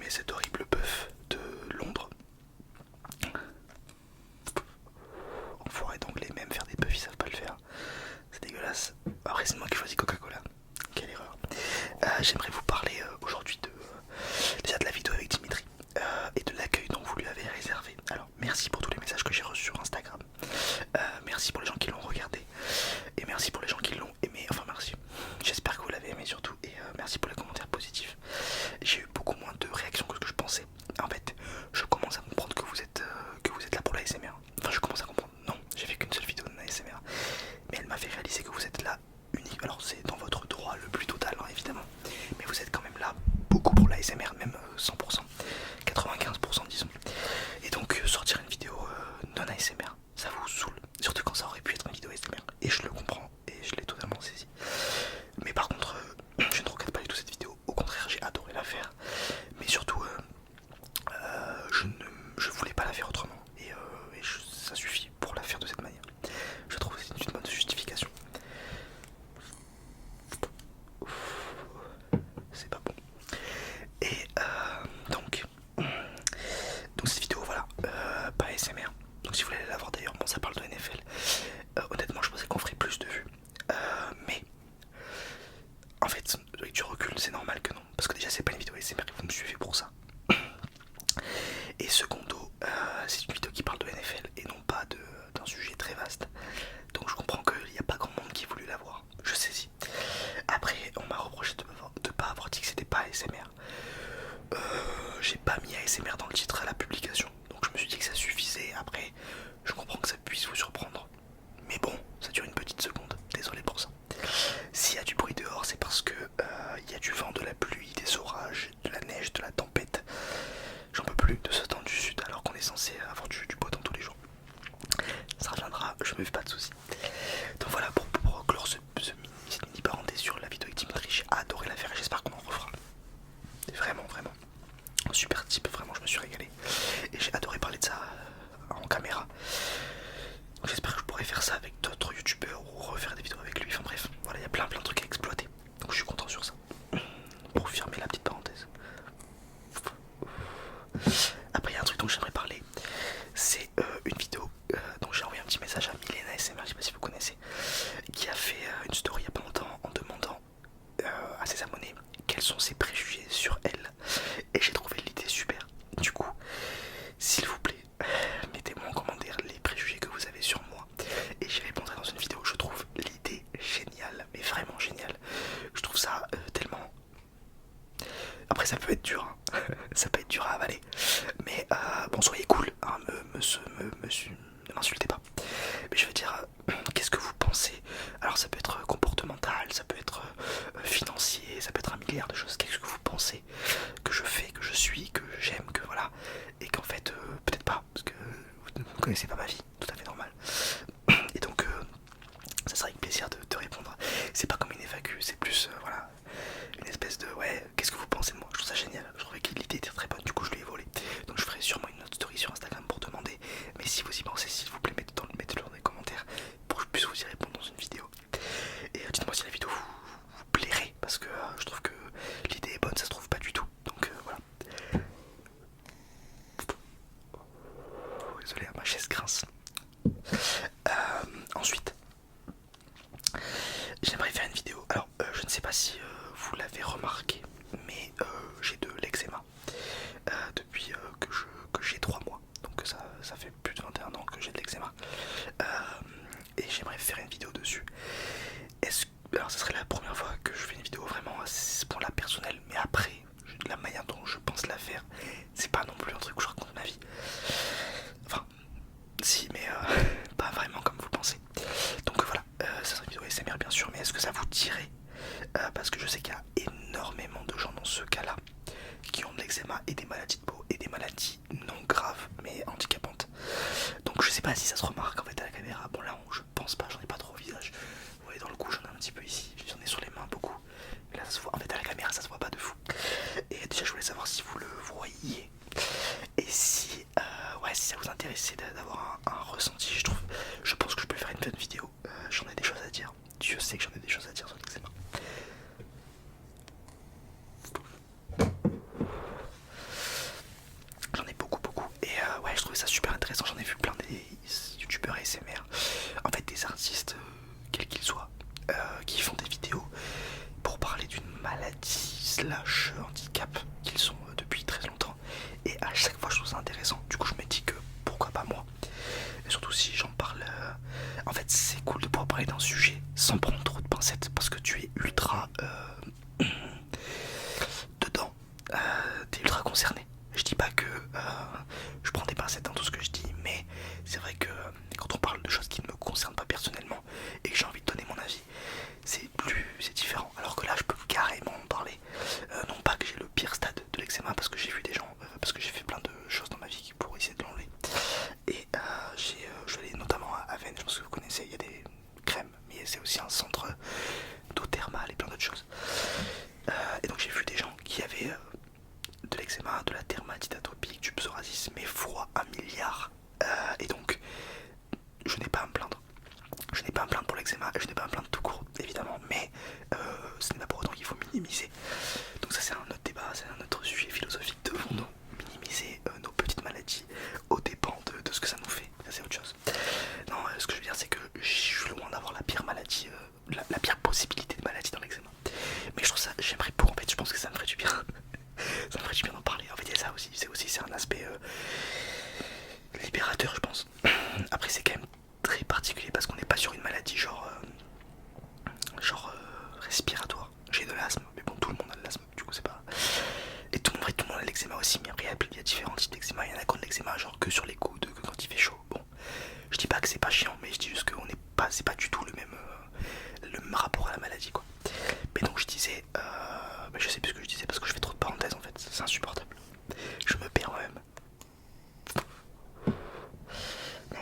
préféré cet horrible bœuf de Londres. Enfoiré d'anglais, même faire des bœufs ils savent pas le faire. C'est dégueulasse. Après c'est moi qui choisis Coca-Cola. Quelle erreur. J'aimerais vous parler aujourd'hui déjà de la vidéo avec Dimitri et de l'accueil dont vous lui avez réservé. Alors merci pour tous les messages que j'ai reçus sur Instagram. Merci pour les gens qui l'ont regardé. Et merci pour les gens qui l'ont aimé. Enfin merci. J'espère que vous l'avez aimé surtout. Et merci pour les commentaires positifs. J'ai eu beaucoup moins de réactions que ce que je pensais. En fait, je commence à comprendre que vous êtes là pour la l'ASMR. Enfin je commence à comprendre. Non, j'ai fait qu'une seule vidéo de l'ASMR. Mais elle m'a fait réaliser que vous êtes là unique. Alors c'est dans votre droit le plus total hein, évidemment. Mais vous êtes quand même là beaucoup pour l'ASMR, même 100%, 95% disons. Et donc sortir une vidéo non ASMR, ça vous saoule. Surtout quand ça aurait pu être une vidéo ASMR. Et je le comprends et je l'ai totalement saisi. Mais par contre, je ne regrette pas du tout cette vidéo. Au contraire, j'ai adoré la faire. Mais surtout, je voulais pas la faire autrement. Et ça suffit pour la faire de cette manière. Je trouve que c'est une bonne justification. C'est pas bon. Et donc cette vidéo, voilà, pas ASMR. Donc si vous voulez la voir d'ailleurs, bon ça parle de NFL. Honnêtement, je pensais qu'on ferait plus de vues. Mais en fait, avec du recul, c'est normal que non. Parce que déjà, c'est pas une vidéo ASMR et vous me suivez pour ça. Et secondo, c'est une vidéo qui parle de NFL et non pas d'un sujet très vaste. Donc je comprends qu'il n'y a pas grand monde qui voulait la voir. Je saisis. Après, on m'a reproché de pas avoir dit que c'était pas ASMR. J'ai pas mis ASMR dans le titre à la publication. Donc je me suis dit que ça suffisait. Après, je comprends que ça puisse vous surprendre. Mais bon, ça dure une petite seconde. Désolé pour ça. S'il y a du bruit dehors, c'est parce que il y a du vent, de la pluie, des orages, de la neige, de la tempête. J'en peux plus de ce temps du sud alors qu'on est censé avoir du beau temps tous les jours. Ça reviendra, je me fais pas de soucis. Donc voilà, pour clore cette mini parenthèse sur la vidéo avec Dimitri, j'ai adoré la faire et j'espère qu'on en refera. Vraiment, vraiment. Un super type, vraiment, je me suis régalé. Et j'ai adoré parler de ça en caméra. J'espère que je pourrai faire ça avec d'autres youtubeurs ou refaire des vidéos avec lui. Enfin bref, voilà, il y a plein de trucs à exploiter. Donc je suis content sur ça. Pour fermer la petite parenthèse. Après il y a un truc dont j'aimerais parler. C'est une vidéo dont j'ai envoyé un petit message à Milena SMR, je sais pas si vous connaissez, qui a fait une story il y a pas longtemps en demandant à ses abonnés quels sont ses préjugés sur elle. Et j'ai trouvé l'idée super. Du coup, s'il vous plaît, mettez-moi en commentaire les préjugés que vous avez sur moi et j'y répondrai dans une vidéo. Je trouve l'idée géniale, mais vraiment géniale. Je trouve ça tellement... Après ça peut être dur, hein. Ça peut être dur à avaler. Mais bon, soyez cool, hein, ne m'insultez pas. Mais je veux dire, qu'est-ce que vous pensez? Alors ça peut être comportemental, ça peut être financier, ça peut être un milliard de choses. Qu'est-ce que vous pensez que je fais, que je suis, que j'aime, que voilà. Et qu'en fait, peut-être pas, parce que vous ne connaissez pas ma vie, tout à fait normal. Et donc, ça sera avec plaisir de répondre. C'est pas comme une FAQ, c'est plus, voilà, une espèce de, ouais, qu'est-ce que vous pensez de moi? Je trouve ça génial, je trouvais que l'idée était très bonne, du coup je lui ai volé. Donc je ferai sûrement une autre story sur Instagram pour demander. Mais si vous y pensez, s'il vous plaît, mettez-le dans les commentaires pour que je puisse vous y répondre dans une vidéo. Et dites-moi si la vidéo vous plairait, parce que je trouve que l'idée est bonne, ça se trouve pas du tout. Donc voilà. Désolé, ma chaise grince. Ensuite, j'aimerais faire une vidéo. Alors, je ne sais pas si vous l'avez remarqué, mais j'ai de l'eczéma depuis que j'ai 3 mois. Donc ça fait plus de 21 ans que j'ai de l'eczéma. Et j'aimerais faire une vidéo dessus. Alors ça serait la première fois que je fais une vidéo vraiment à ce point-là personnel. Mais après, la manière dont je pense la faire, c'est pas non plus un truc où je raconte ma vie. Enfin, si, mais pas vraiment comme vous le pensez. Donc voilà, ça serait une vidéo ASMR bien sûr, mais est-ce que ça vous dirait parce que je sais qu'il y a énormément de gens dans ce cas-là qui ont de l'eczéma et des maladies de peau et des maladies non graves mais handicapantes. Donc je sais pas si ça se remarque en fait à la caméra. Bon là je pense pas, j'en ai pas trop au visage. Vous voyez dans le cou j'en ai un petit peu ici, j'en ai sur les mains beaucoup. Et là ça se voit, en fait à la caméra ça se voit pas de fou. Et déjà je voulais savoir si vous le voyez. Et si ouais, si ça vous intéressait d'avoir un ressenti, je pense que je peux faire une bonne vidéo. J'en ai des choses à dire. Dieu sait que j'en ai des choses à dire sur l'eczéma. ça super intéressant. J'en ai vu plein des youtubeurs ASMR, en fait des artistes, quels qu'ils soient, qui font des vidéos pour parler d'une maladie slash handicap qu'ils ont depuis très longtemps. Et à chaque fois je trouve ça intéressant. Du coup je me dis que pourquoi pas moi. Et surtout si j'en parle, en fait c'est cool de pouvoir parler d'un sujet sans prendre trop de pincettes, parce que tu es ultra dedans, t'es ultra concerné. Je dis pas que je prends des pincettes dans tout ce que je dis, mais c'est vrai que quand on parle de choses qui ne me concernent pas personnellement et que j'ai envie de donner mon avis, c'est différent. Alors que là je peux carrément en parler. Non pas que j'ai le pire stade de l'eczéma, parce que j'ai vu des gens, parce que j'ai fait plein de choses dans ma vie pour essayer de l'enlever. Et je suis allé notamment à Aven, je pense que vous connaissez, il y a des crèmes, mais c'est aussi un centre d'eau thermale et plein d'autres choses. Et donc j'ai vu des gens qui avaient de l'eczéma, de la dermatite atopique, du psoriasis, mais fois 1 milliard. Et donc je n'ai pas à me plaindre. Je n'ai pas à me plaindre pour l'eczéma, et je n'ai pas à me plaindre tout court, évidemment, mais ce n'est pas pour autant qu'il faut minimiser. Donc ça c'est un autre débat, c'est un autre sujet philosophique. Devons-nous minimiser nos petites maladies aux dépens de ce que ça nous fait? Ça c'est autre chose. Non, ce que je veux dire c'est que je suis loin d'avoir la pire maladie, la pire possibilité de maladie dans l'eczéma. Mais je trouve ça, j'aimerais pour, en fait je pense que ça me ferait du bien. Ça me ferait du bien d'en parler. En fait il y a ça aussi, c'est un aspect libérateur je pense. Après c'est quand même très particulier parce qu'on n'est pas sur une maladie genre respiratoire. J'ai de l'asthme, mais bon tout le monde a de l'asthme, du coup c'est pas. Et tout le monde a de l'eczéma aussi, mais après il y a différents types d'eczéma. Il y en a qui ont de l'eczéma genre que sur les coudes, que quand il fait chaud. Bon, je dis pas que c'est pas chiant, mais je dis juste que c'est pas du tout le même rapport à la maladie quoi. Mais donc je disais, je sais plus ce que je disais parce que je fais trop de parenthèses en fait, c'est insupportable. Je me perds moi-même. Non,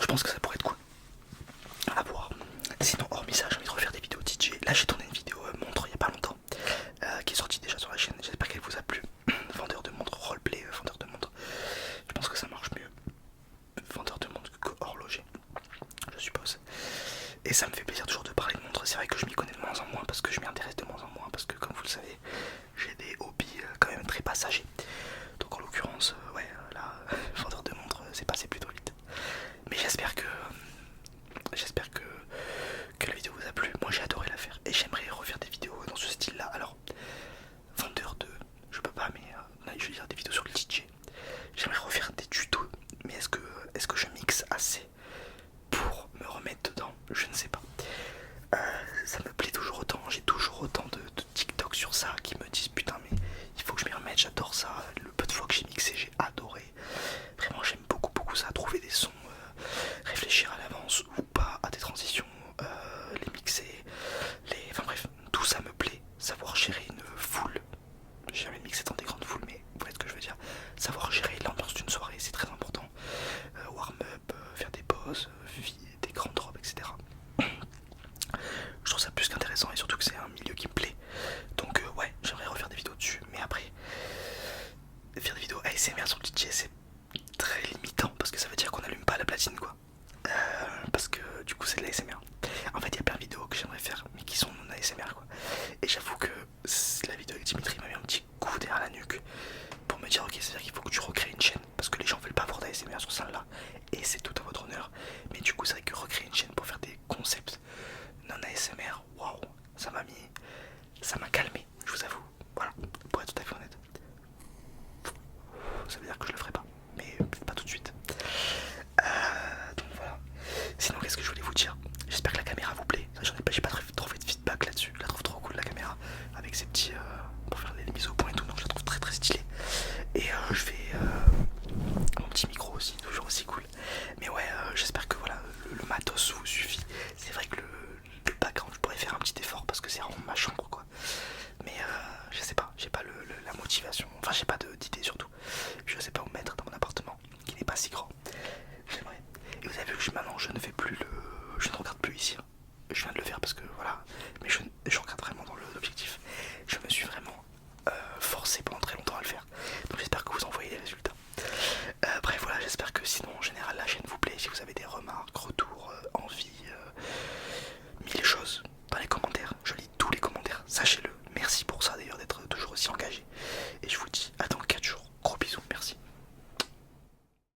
je pense que ça pourrait être cool à voir. Sinon, hormis ça, j'ai envie de refaire des vidéos DJ. Là, j'ai tourné une vidéo montre il y a pas longtemps, qui est sortie déjà sur la chaîne. J'espère qu'elle vous a plu. Vendeur de montres, roleplay, vendeur de montres. Je pense que ça marche mieux vendeur de montres que horloger, je suppose. Et ça me fait plaisir toujours de parler de montres. C'est vrai que je m'y connais de moins en moins parce que je m'y intéresse de moins en moins. Parce que, comme vous le savez, j'ai des hobbies quand même très passagers. Donc, en l'occurrence, là, vendeur de montres, c'est passé plutôt vite. Mais j'espère que la vidéo vous a plu. Moi j'ai adoré la faire et j'aimerais refaire des vidéos dans ce style là. Alors vendeur de, je peux pas, mais je veux dire des vidéos sur le DJ. J'aimerais refaire des tutos, mais est-ce que je mixe assez pour me remettre dedans? Je ne sais pas. Ça me plaît toujours autant. J'ai toujours autant de TikTok sur ça qui me disent putain mais il faut que je m'y remette, j'adore ça. Le peu de fois que j'ai mixé j'ai adoré. Vraiment j'aime beaucoup ça, trouver des sons, réfléchir à l'avance ou pas à des transitions, les mixer, enfin bref, tout ça me plaît. Savoir gérer une foule, j'ai jamais mixé dans des grandes foules, mais vous voyez ce que je veux dire. Savoir gérer l'ambiance d'une soirée, c'est très important. Warm-up, faire des pauses, des grandes robes, etc. Je trouve ça plus qu'intéressant et surtout que c'est un milieu qui me plaît. Donc ouais, j'aimerais refaire des vidéos dessus, mais après, faire des vidéos ASMR sur le DJ c'est très limitant parce que ça veut dire qu'on allume pas la platine quoi. Parce que du coup c'est de l'ASMR. En fait il y a plein de vidéos que j'aimerais faire mais qui sont non ASMR quoi. Et j'avoue que la vidéo avec Dimitri m'a mis un petit coup derrière la nuque pour me dire ok, c'est à dire qu'il faut que tu recrées une chaîne parce que les gens veulent pas voir d'ASMR sur celle là et c'est tout à votre honneur. Mais du coup c'est vrai que recréer une chaîne pour faire des concepts non ASMR, waouh, ça m'a calmé, je vous avoue. Voilà, pour être tout à fait honnête. Ça veut dire que je le ferai pas, mais pas tout de suite. Donc voilà. Sinon qu'est-ce que je voulais vous dire? J'espère que la caméra vous plaît. J'ai pas trouvé de feedback là-dessus. Je la trouve trop cool la caméra. Avec ces petits pour faire les mises au point et tout. Donc je la trouve très stylée. Et je fais mon petit micro aussi, toujours aussi cool. Mais ouais, j'espère que voilà, le matos vous suffit. C'est vrai que le background je pourrais faire un petit effort parce que c'est vraiment ma chambre quoi. Mais je sais pas, j'ai pas la motivation. Enfin j'ai pas d'idée surtout. Je sais pas où mettre dans mon appartement qui n'est pas si grand. J'aimerais. Et vous avez vu que maintenant je ne fais plus je ne regarde plus ici. Je viens de le faire parce que voilà. Mais je regarde vraiment dans l'objectif. Je me suis vraiment forcé pendant très longtemps à le faire. Donc j'espère que vous en voyez les résultats. Bref voilà, j'espère que sinon en général la chaîne vous plaît. Si vous avez des remarques, retours, envies, mille choses dans les commentaires. Je lis tous les commentaires, sachez-le. Merci pour ça d'ailleurs d'être toujours aussi engagé. Et je vous dis